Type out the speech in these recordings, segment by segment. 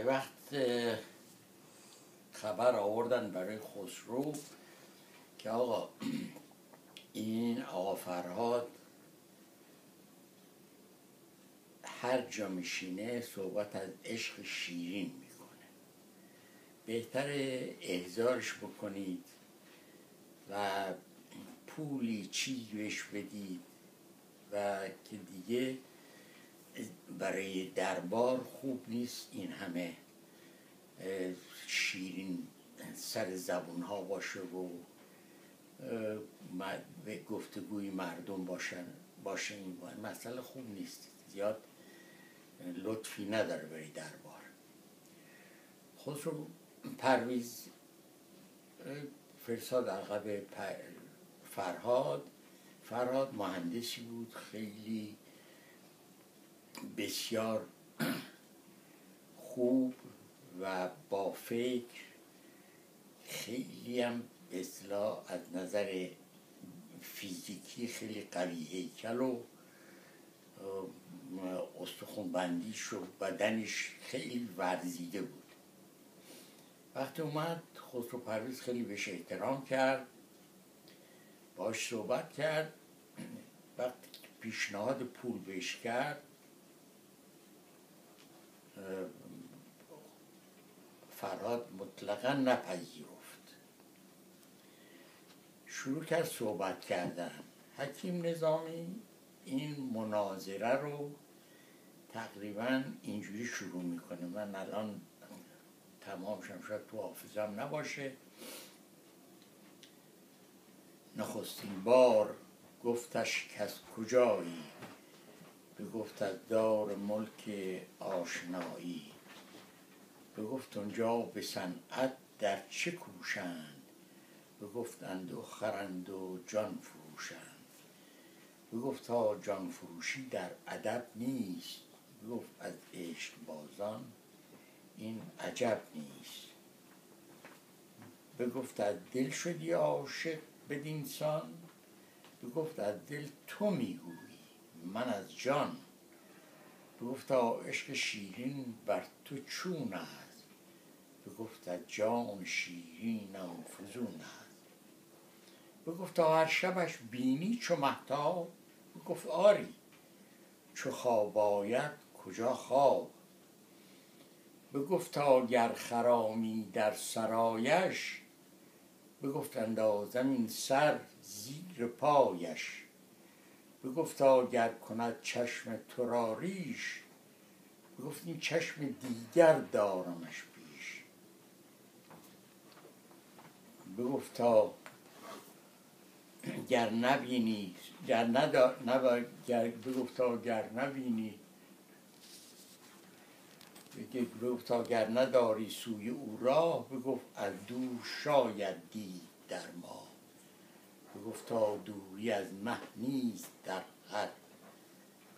یه وقت خبر آوردن برای خسرو که آقا این آقا فرهاد هر جا میشینه صحبت از عشق شیرین میکنه، بهتر احضارش بکنید و پولی چیزی بهش بدید و که دیگه برای دربار خوب نیست این همه شیرین سر زبون ها باشه و گفتگوی مردم باشه این مسئله خوب نیست، زیاد لطفی نداره برای دربار. خسرو پرویز فرستاد عقب فرهاد مهندسی بود، خیلی بسیار خوب و با فکر، خیلی هم به اصطلاح از نظر فیزیکی خیلی قوی هیکل و استخوان‌بندیش و بدنش خیلی ورزیده بود. وقتی اومد خسرو پرویز خیلی بهش احترام کرد، باش صحبت کرد. وقتی پیشنهاد پول بهش کرد فرهاد مطلقا نپذیرفت، شروع کرد صحبت کردن. حکیم نظامی این مناظره رو تقریبا اینجوری شروع میکنه، من الان تمامشم شاید تو حافظم نباشه. نخستین بار گفتش کس کجایی، بگفت از دار ملک آشنایی، بگفت اونجا به صنعت در چه کوشند، بگفتند و خرند و جان فروشند، بگفت تا جان فروشی در ادب نیست، بگفت از عشق بازان این عجب نیست، بگفت از دل شدی عاشق بدینسان، بگفت از دل تو میگویی من از جان، بگفت عشق شیرین بر تو چون است، بگفت از جان شیرینم فزون است، بگفت هر شبش بینی چو مهتاب، بگفت آری چو خواب آید کجا خواب، بگفت گر خرامی در سرایش، بگفت اندازم این سر زیر پایش، بگفت گر کند چشم تو را ریش، بگفت این چشم دیگر دارمش پیش، بگفت گر نبینی بگفت گر نداری سوی او راه، بگفت از دور شاید دید در ما، بگفت دوری از مه نیست در خور،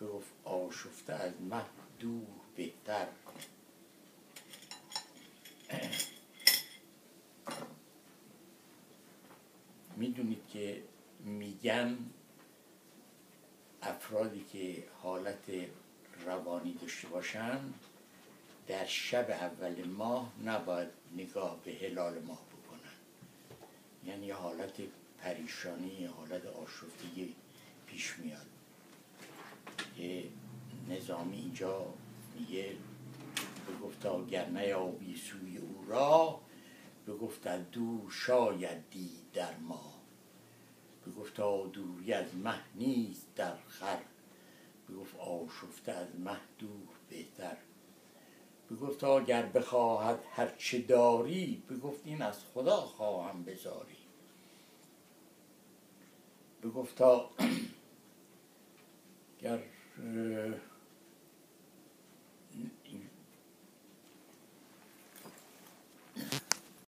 بگفت آشفته از مه دور بهتر. میدونید که میگن افرادی که حالت روانی داشته باشن در شب اول ماه نباید نگاه به هلال ماه بکنن، یعنی حالت پریشانی، حالت آشفتگی پیش میاد. نظامی اینجا میگه بگفت گر نیابی سوی او را، بگفت از دور شاید دید در ما، بگفت دوری از مه نیست در خور، بگفت آشفته از مه دور بهتر، بگفت گر بخواهد هر چه داری، بگفت این از خدا خواهم بزاری، بگفت گر